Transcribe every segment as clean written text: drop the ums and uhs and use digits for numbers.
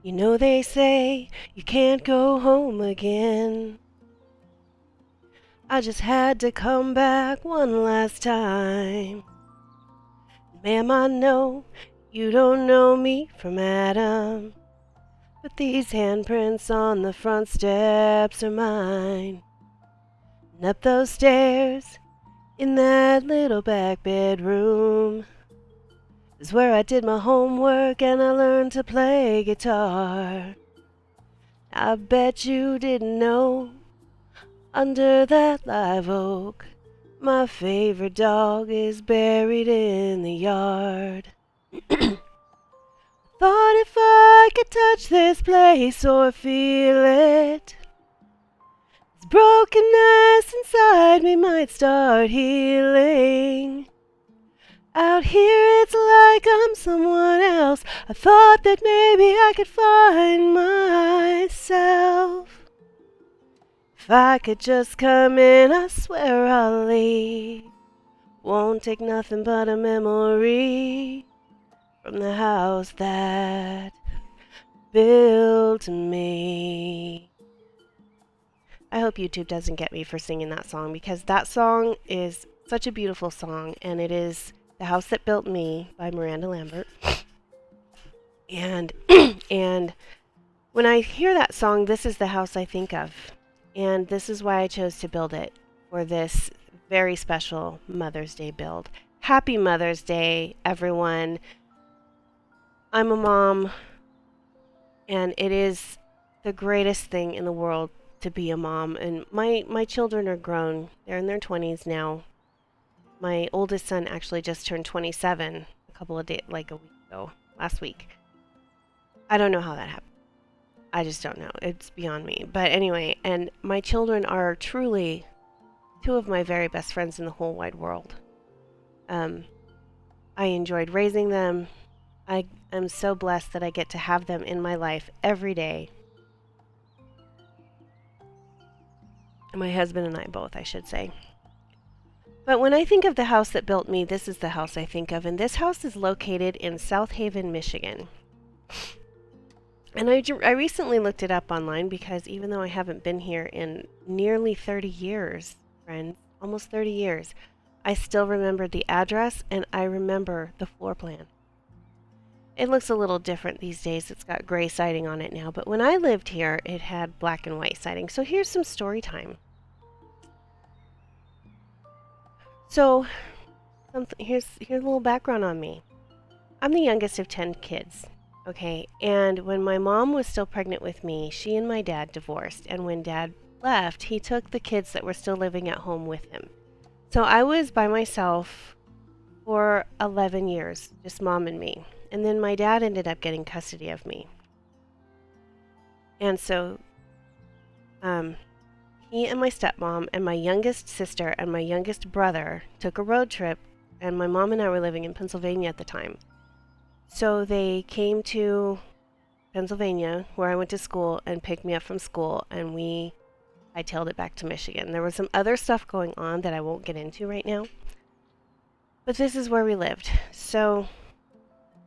You know they say you can't go home again. I just had to come back one last time. Ma'am, I know you don't know me from Adam, but these handprints on the front steps are mine. And up those stairs in that little back bedroom is where I did my homework and I learned to play guitar. I bet you didn't know, under that live oak, my favorite dog is buried in the yard. Thought if I could touch this place or feel it, this brokenness inside me might start healing. Out here it's like I'm someone else. I thought that maybe I could find myself. If I could just come in, I swear I'll leave. Won't take nothing but a memory from the house that built me. I hope YouTube doesn't get me for singing that song, because that song is such a beautiful song, and it is The House That Built Me by Miranda Lambert. And and when I hear that song, this is the house I think of. And this is why I chose to build it for this very special Mother's Day build. Happy Mother's Day, everyone. I'm a mom, and it is the greatest thing in the world to be a mom. And my children are grown. They're in their 20s now. My oldest son actually just turned 27 a couple of days, like a week ago, last week. I don't know how that happened. I just don't know. It's beyond me. But anyway, and my children are truly two of my very best friends in the whole wide world. I enjoyed raising them. I am so blessed that I get to have them in my life every day. My husband and I both, I should say. But when I think of the house that built me, this is the house I think of. And this house is located in South Haven, Michigan. And I recently looked it up online, because even though I haven't been here in nearly 30 years, friends, almost 30 years, I still remember the address and I remember the floor plan. It looks a little different these days. It's got gray siding on it now, but when I lived here, it had black and white siding. So here's some story time. So here's a little background on me. I'm the youngest of 10 kids. Okay, and when my mom was still pregnant with me, she and my dad divorced, and when Dad left, he took the kids that were still living at home with him. So I was by myself for 11 years, just Mom and me. And then my dad ended up getting custody of me. And so he and my stepmom and my youngest sister and my youngest brother took a road trip, and my mom and I were living in Pennsylvania at the time. So they came to Pennsylvania, where I went to school, and picked me up from school, and we hightailed it back to Michigan. There was some other stuff going on that I won't get into right now, but this is where we lived. So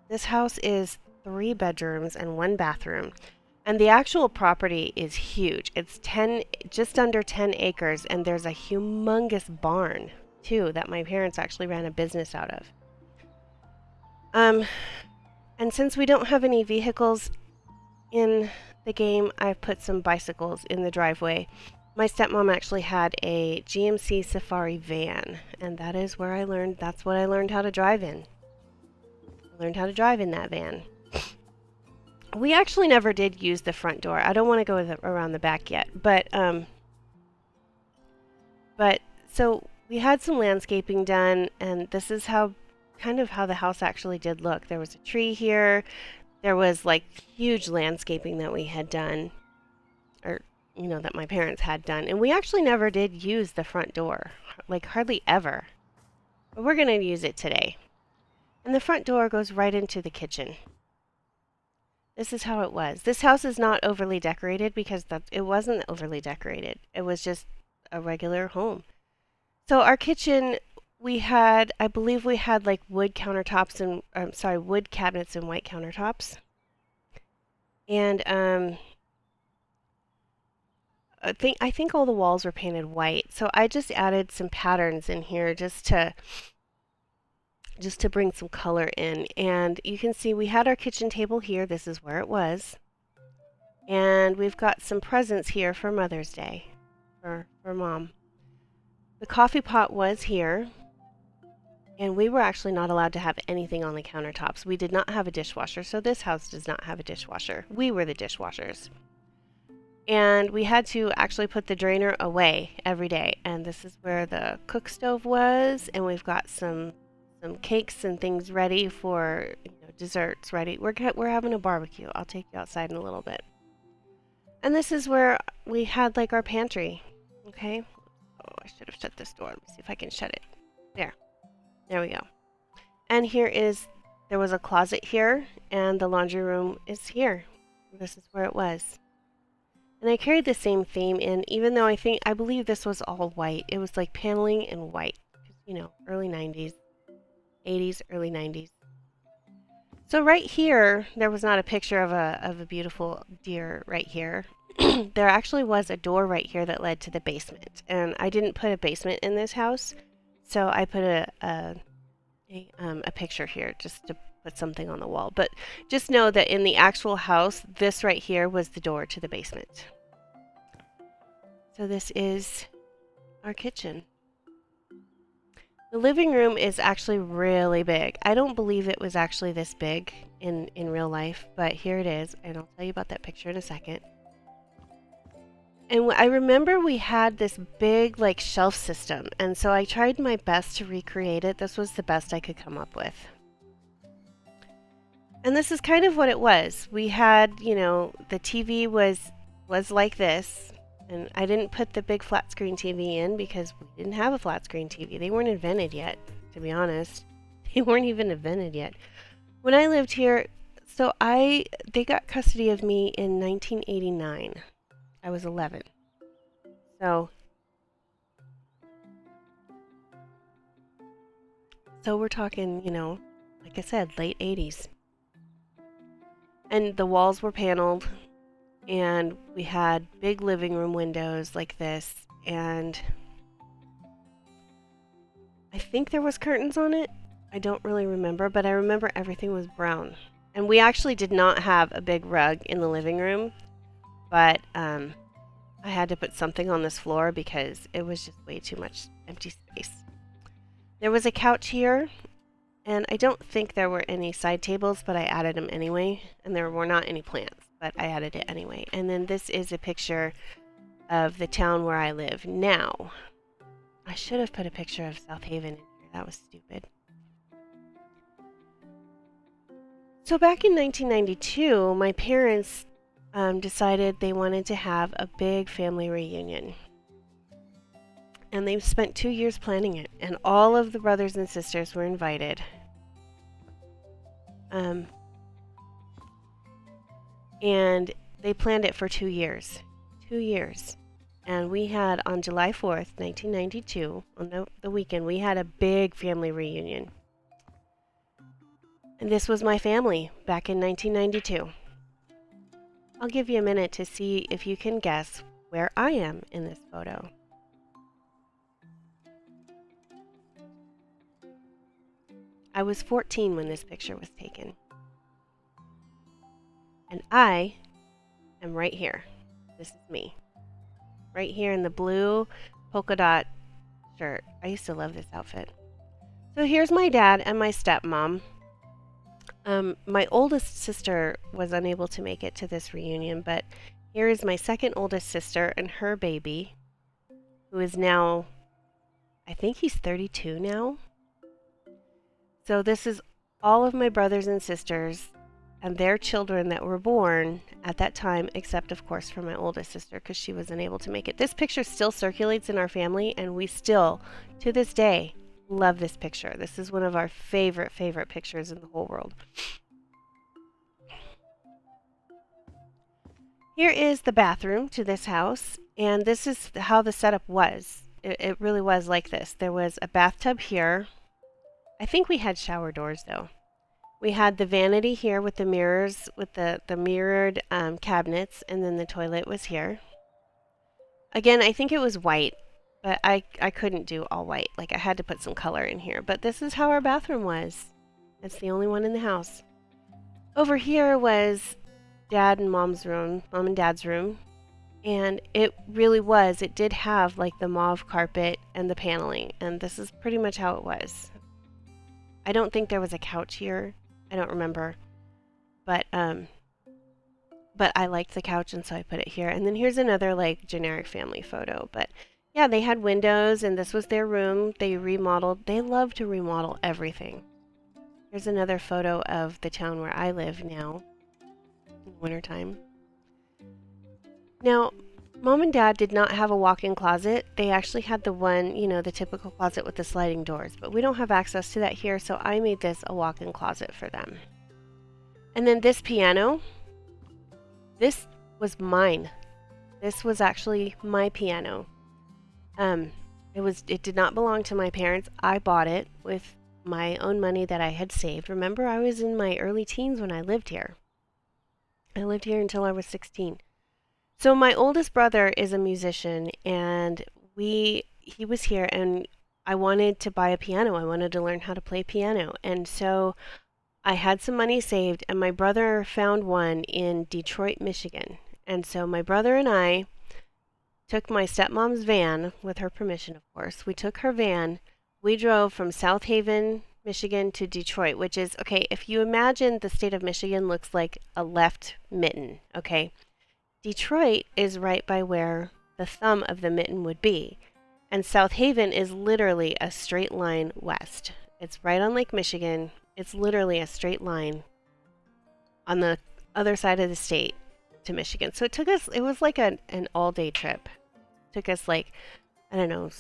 this house is 3 bedrooms and 1 bathroom, and the actual property is huge. It's just under 10 acres, and there's a humongous barn too that my parents actually ran a business out of. And since we don't have any vehicles in the game, I've put some bicycles in the driveway. My stepmom actually had a GMC Safari van, and that's what I learned how to drive in. I learned how to drive in that van. We actually never did use the front door. I don't want to go around the back yet, but so we had some landscaping done, and this is kind of how the house actually did look. There was a tree here. There was like huge landscaping that we had done, or that my parents had done, and we actually never did use the front door, like hardly ever. But we're going to use it today. And the front door goes right into the kitchen. This is how it was. This house is not overly decorated, because it wasn't overly decorated. It was just a regular home. So our kitchen, I believe we had like wood countertops and, wood cabinets and white countertops. And I think all the walls were painted white. So I just added some patterns in here just to bring some color in. And you can see we had our kitchen table here. This is where it was. And we've got some presents here for Mother's Day for Mom. The coffee pot was here. And we were actually not allowed to have anything on the countertops. We did not have a dishwasher, so this house does not have a dishwasher. We were the dishwashers. And we had to actually put the drainer away every day. And this is where the cook stove was, and we've got some cakes and things ready for desserts ready. We're having a barbecue. I'll take you outside in a little bit. And this is where we had like our pantry. Okay. Oh, I should have shut this door. Let me see if I can shut it. There we go. And there was a closet here, and the laundry room is here. This is where it was. And I carried the same theme in, even though I believe this was all white. It was like paneling in white. Early 90s, 80s, early 90s. So right here, there was not a picture of a beautiful deer right here. There actually was a door right here that led to the basement. And I didn't put a basement in this house, so I put a picture here just to put something on the wall. But just know that in the actual house, this right here was the door to the basement. So this is our kitchen. The living room is actually really big. I don't believe it was actually this big in real life, but here it is, and I'll tell you about that picture in a second. And I remember we had this big like shelf system, and so I tried my best to recreate it. This was the best I could come up with. And this is kind of what it was. We had, the TV was like this, and I didn't put the big flat screen TV in because we didn't have a flat screen TV. They weren't invented yet, to be honest. They weren't even invented yet. When I lived here, they got custody of me in 1989. I was 11. So we're talking, like I said, late 80s. And the walls were paneled, and we had big living room windows like this, and I think there was curtains on it. I don't really remember, but I remember everything was brown. And we actually did not have a big rug in the living room, but I had to put something on this floor because it was just way too much empty space. There was a couch here, and I don't think there were any side tables, but I added them anyway. And there were not any plants, but I added it anyway. And then this is a picture of the town where I live now. I should have put a picture of South Haven in here. That was stupid. So back in 1992, my parents decided they wanted to have a big family reunion. And they spent 2 years planning it, and all of the brothers and sisters were invited. And they planned it for 2 years. 2 years. And we had, on July 4th, 1992, on the weekend, we had a big family reunion. And this was my family back in 1992. I'll give you a minute to see if you can guess where I am in this photo. I was 14 when this picture was taken. And I am right here. This is me. Right here in the blue polka dot shirt. I used to love this outfit. So here's my dad and my stepmom. My oldest sister was unable to make it to this reunion, but here is my second oldest sister and her baby, who is now, I think he's 32 now. So this is all of my brothers and sisters and their children that were born at that time, except of course for my oldest sister because she was unable to make it. This picture still circulates in our family, and we still, to this day, love this picture. This is one of our favorite pictures in the whole world. Here is the bathroom to this house, and this is how the setup was. It really was like this. There was a bathtub here. I think we had shower doors though. We had the vanity here with the mirrors, with the mirrored cabinets, and then the toilet was here. Again, I think it was white, but I couldn't do all white. Like I had to put some color in here. But this is how our bathroom was. It's the only one in the house. Over here was Dad and Mom's room, Mom and Dad's room. And it really was. It did have like the mauve carpet and the paneling. And this is pretty much how it was. I don't think there was a couch here. I don't remember. But I liked the couch and so I put it here. And then here's another like generic family photo. But yeah, they had windows and this was their room. They remodeled. They love to remodel everything. Here's another photo of the town where I live now in wintertime. Now, Mom and Dad did not have a walk-in closet. They actually had the one, you know, the typical closet with the sliding doors. But we don't have access to that here, so I made this a walk-in closet for them. And then this piano, this was mine. This was actually my piano. It did not belong to my parents. I bought it with my own money that I had saved. Remember, I was in my early teens when I lived here. I lived here until I was 16. So my oldest brother is a musician, and he was here, and I wanted to buy a piano. I wanted to learn how to play piano, and so I had some money saved, and my brother found one in Detroit, Michigan. And so my brother and I took my stepmom's van, with her permission, of course. We took her van. We drove from South Haven, Michigan to Detroit, which is, okay, if you imagine the state of Michigan looks like a left mitten, okay? Detroit is right by where the thumb of the mitten would be. And South Haven is literally a straight line west. It's right on Lake Michigan. It's literally a straight line on the other side of the state to Michigan. So it was like an all-day trip. It took us like, I don't know,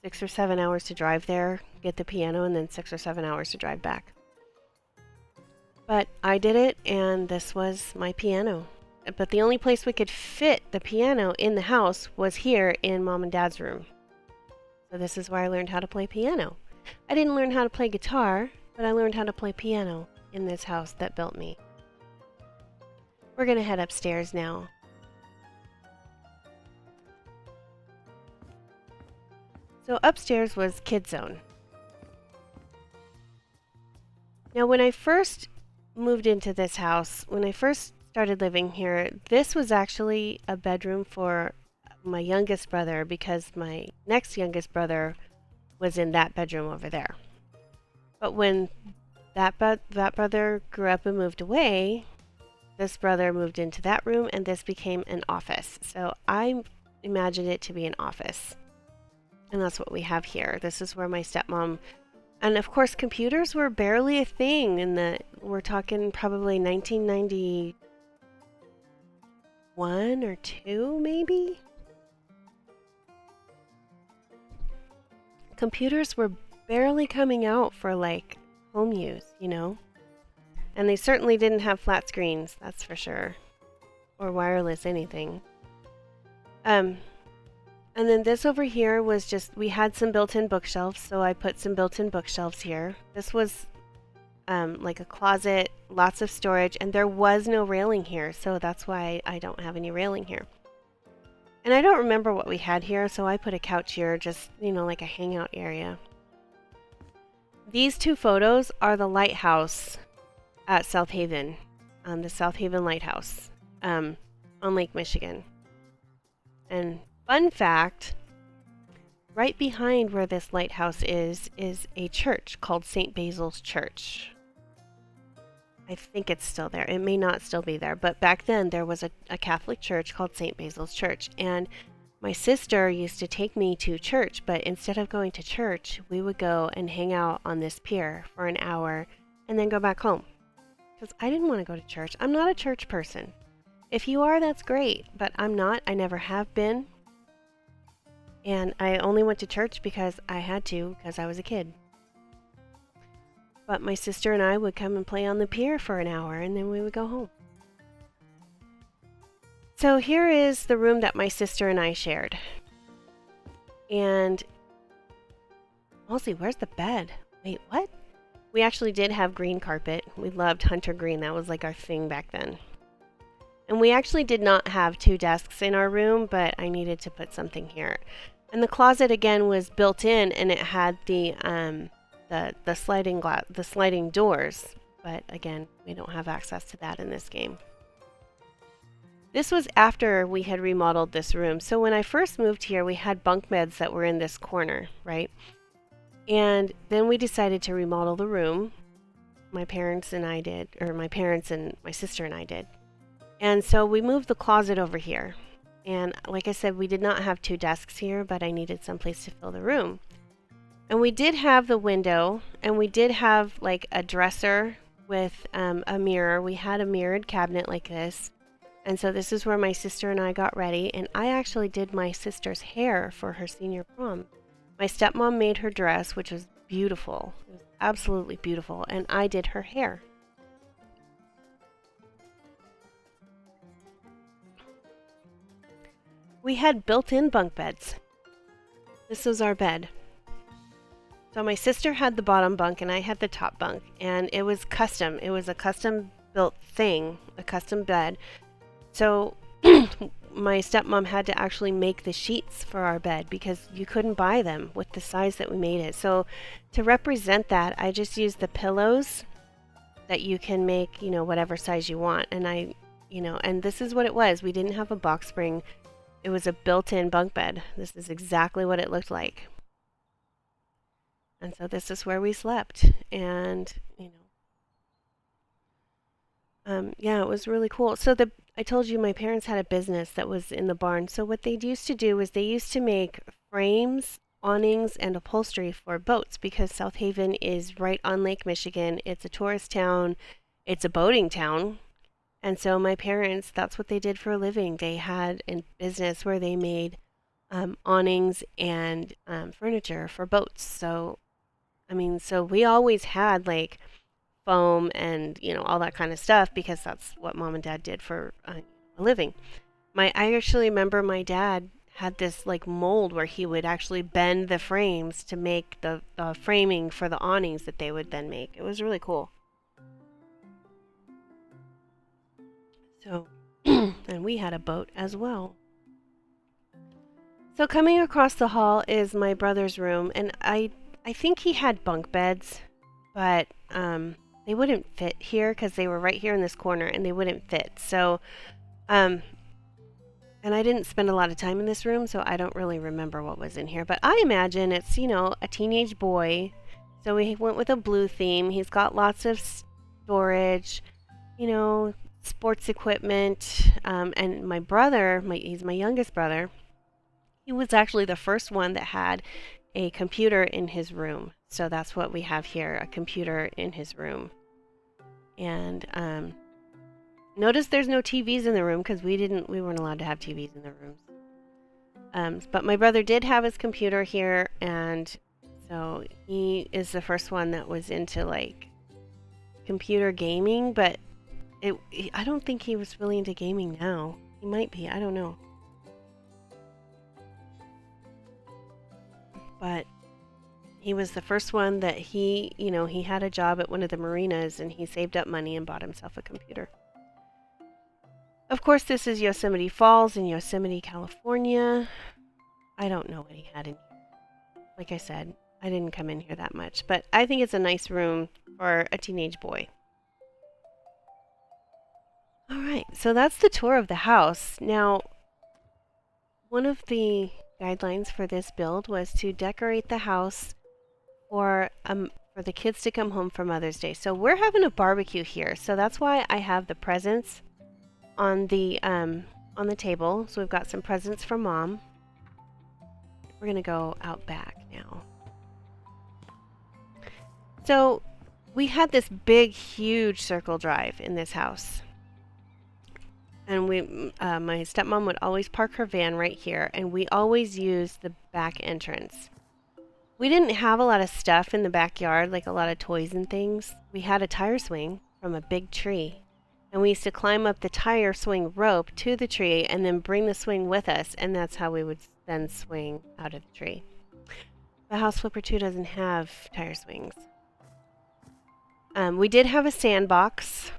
6 or 7 hours to drive there, get the piano, and then 6 or 7 hours to drive back. But I did it, and this was my piano. But the only place we could fit the piano in the house was here in Mom and Dad's room. So this is where I learned how to play piano. I didn't learn how to play guitar, but I learned how to play piano in this house that built me. We're going to head upstairs now. So upstairs was Kid Zone. Now when I first moved into this house, when I first started living here, this was actually a bedroom for my youngest brother because my next youngest brother was in that bedroom over there. But when that brother grew up and moved away, this brother moved into that room and this became an office. So I imagined it to be an office. And that's what we have here. This is where my stepmom, and of course computers were barely a thing we're talking probably 1991 or 2 maybe. Computers were barely coming out for like home use, you know? And they certainly didn't have flat screens, that's for sure. Or wireless anything. And then this over here was just, we had some built-in bookshelves, so I put some built-in bookshelves here. This was like a closet, lots of storage, and there was no railing here, so that's why I don't have any railing here. And I don't remember what we had here, so I put a couch here, just, you know, like a hangout area. These 2 photos are the lighthouse at South Haven, the South Haven Lighthouse on Lake Michigan. And fun fact, right behind where this lighthouse is a church called St. Basil's Church. I think it's still there. It may not still be there, but back then there was a Catholic church called St. Basil's Church, and my sister used to take me to church, but instead of going to church, we would go and hang out on this pier for an hour and then go back home. Because I didn't want to go to church. I'm not a church person. If you are, that's great, but I'm not. I never have been. And I only went to church because I had to, because I was a kid. But my sister and I would come and play on the pier for an hour, and then we would go home. So here is the room that my sister and I shared. And, Halsey, where's the bed? Wait, what? We actually did have green carpet. We loved hunter green. That was like our thing back then. And we actually did not have two desks in our room, but I needed to put something here. And the closet again was built in, and it had the sliding doors. But again, we don't have access to that in this game. This was after we had remodeled this room. So when I first moved here, we had bunk beds that were in this corner, right? And then we decided to remodel the room. My parents and I did, or my parents and my sister and I did. And so we moved the closet over here. And like I said, we did not have two desks here, but I needed some place to fill the room. And we did have the window, and we did have like a dresser with a mirror. We had a mirrored cabinet like this. And so this is where my sister and I got ready. And I actually did my sister's hair for her senior prom. My stepmom made her dress, which was beautiful. It was absolutely beautiful. And I did her hair. We had built-in bunk beds. This was our bed. So my sister had the bottom bunk and I had the top bunk, and it was custom. It was a custom built thing, a custom bed. So my stepmom had to actually make the sheets for our bed because you couldn't buy them with the size that we made it. So to represent that, I just used the pillows that you can make, whatever size you want. And and this is what it was. We didn't have a box spring. It was a built-in bunk bed. This is exactly what it looked like. And so this is where we slept. And, yeah, it was really cool. So I told you my parents had a business that was in the barn. So what they used to do was they used to make frames, awnings, and upholstery for boats because South Haven is right on Lake Michigan. It's a tourist town. It's a boating town. And so my parents, that's what they did for a living. They had a business where they made awnings and furniture for boats. So, so we always had like foam and, all that kind of stuff because that's what mom and dad did for a living. I actually remember my dad had this like mold where he would actually bend the frames to make the framing for the awnings that they would then make. It was really cool. So, and we had a boat as well. So coming across the hall is my brother's room, and I think he had bunk beds, but they wouldn't fit here because they were right here in this corner, and they wouldn't fit. So, and I didn't spend a lot of time in this room, so I don't really remember what was in here. But I imagine it's, a teenage boy. So we went with a blue theme. He's got lots of storage, sports equipment, and my brother, he's my youngest brother, he was actually the first one that had a computer in his room. So that's what we have here, a computer in his room. And notice there's no TVs in the room because we weren't allowed to have TVs in the rooms. But my brother did have his computer here, and so he is the first one that was into like computer gaming, but I don't think he was really into gaming now. He might be, I don't know. But he was the first one that he had a job at one of the marinas and he saved up money and bought himself a computer. Of course, this is Yosemite Falls in Yosemite, California. I don't know what he had in here. Like I said, I didn't come in here that much, but I think it's a nice room for a teenage boy. All right, so that's the tour of the house. Now, one of the guidelines for this build was to decorate the house for the kids to come home for Mother's Day. So we're having a barbecue here, so that's why I have the presents on the table. So we've got some presents from Mom. We're gonna go out back now. So we had this big, huge circle drive in this house. And my stepmom would always park her van right here, and we always used the back entrance. We didn't have a lot of stuff in the backyard, like a lot of toys and things. We had a tire swing from a big tree, and we used to climb up the tire swing rope to the tree and then bring the swing with us, and that's how we would then swing out of the tree. The House Flipper 2 doesn't have tire swings. We did have a sandbox,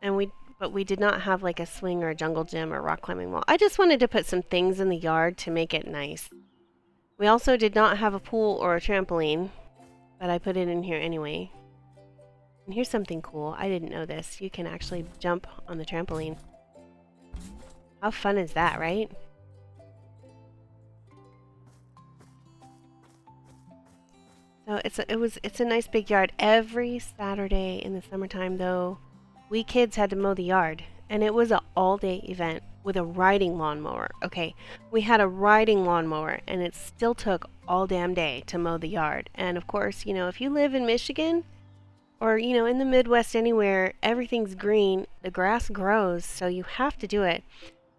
but we did not have like a swing or a jungle gym or rock climbing wall. I just wanted to put some things in the yard to make it nice. We also did not have a pool or a trampoline, but I put it in here anyway. And here's something cool. I didn't know this. You can actually jump on the trampoline. How fun is that, right? So it's a nice big yard. Every Saturday in the summertime though, we kids had to mow the yard, and it was an all-day event with a riding lawnmower. Okay, we had a riding lawnmower, and it still took all damn day to mow the yard. And of course, if you live in Michigan or in the Midwest anywhere, everything's green. The grass grows, so you have to do it.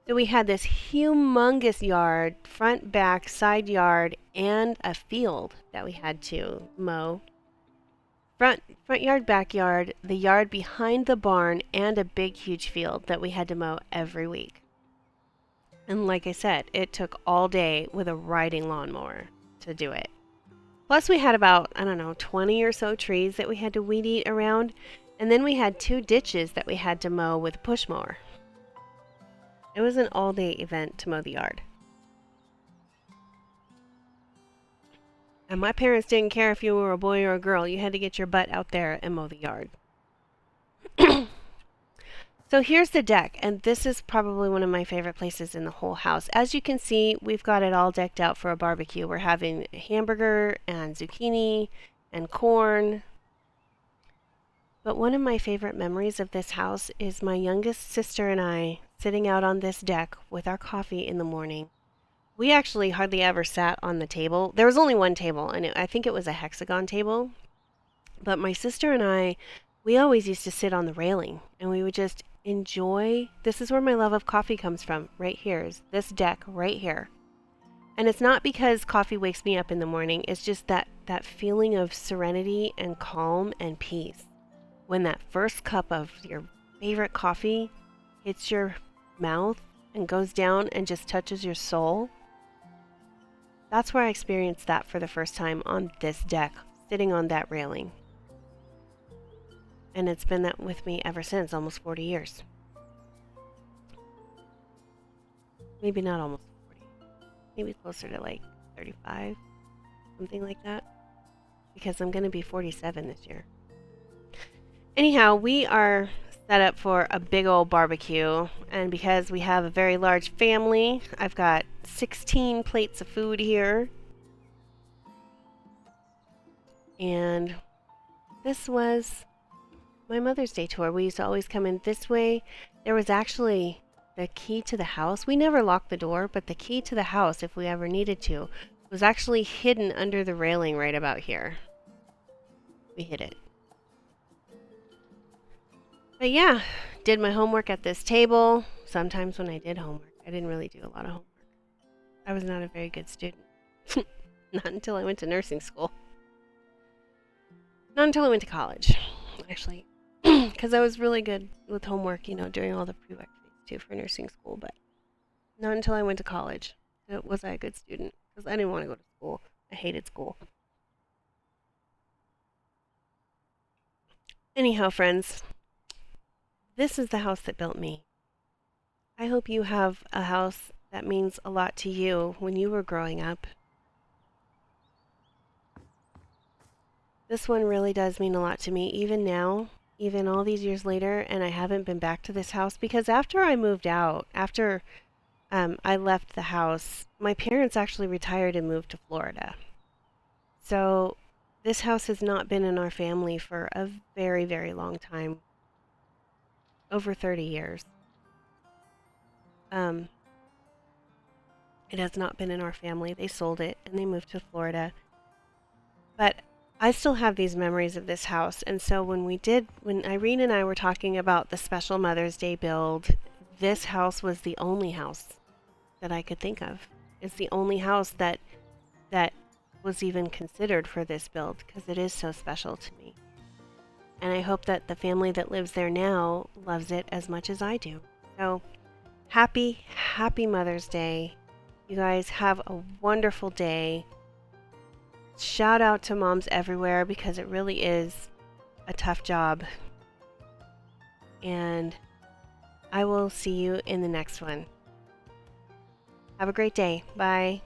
So we had this humongous yard, front, back, side yard, and a field that we had to mow. Front yard, backyard, the yard behind the barn, and a big huge field that we had to mow every week. And like I said, it took all day with a riding lawnmower to do it. Plus we had about, 20 or so trees that we had to weed eat around, and then we had 2 ditches that we had to mow with a push mower. It was an all-day event to mow the yard. And my parents didn't care if you were a boy or a girl. You had to get your butt out there and mow the yard. So here's the deck, and this is probably one of my favorite places in the whole house. As you can see, we've got it all decked out for a barbecue. We're having a hamburger and zucchini and corn. But one of my favorite memories of this house is my youngest sister and I sitting out on this deck with our coffee in the morning. We actually hardly ever sat on the table. There was only one table, and I think it was a hexagon table. But my sister and I, we always used to sit on the railing, and we would just enjoy. This is where my love of coffee comes from, right here, is this deck right here. And it's not because coffee wakes me up in the morning. It's just that feeling of serenity and calm and peace. When that first cup of your favorite coffee hits your mouth and goes down and just touches your soul. That's where I experienced that for the first time, on this deck, sitting on that railing. And it's been that with me ever since, almost 40 years. Maybe not almost 40. Maybe closer to like 35, something like that. Because I'm going to be 47 this year. Anyhow, we are set up for a big old barbecue, and because we have a very large family, I've got 16 plates of food here. And this was my Mother's Day tour. We used to always come in this way. There was actually the key to the house. We never locked the door, but the key to the house, if we ever needed to, was actually hidden under the railing right about here. We hid it. But yeah, did my homework at this table. Sometimes when I did homework, I didn't really do a lot of homework. I was not a very good student. Not until I went to nursing school. Not until I went to college, actually. Because I was really good with homework, during all the prerequisites too for nursing school. But not until I went to college was I a good student. Because I didn't want to go to school. I hated school. Anyhow, friends. This is the house that built me. I hope you have a house that means a lot to you when you were growing up. This one really does mean a lot to me, even now, even all these years later, and I haven't been back to this house because after I moved out, after I left the house, my parents actually retired and moved to Florida. So this house has not been in our family for a very, very long time. Over 30 years. It has not been in our family. They sold it and they moved to Florida. But I still have these memories of this house. And so when Irene and I were talking about the special Mother's Day build, this house was the only house that I could think of. It's the only house that was even considered for this build because it is so special to me. And I hope that the family that lives there now loves it as much as I do. So, happy Mother's Day. You guys have a wonderful day. Shout out to moms everywhere because it really is a tough job. And I will see you in the next one. Have a great day. Bye.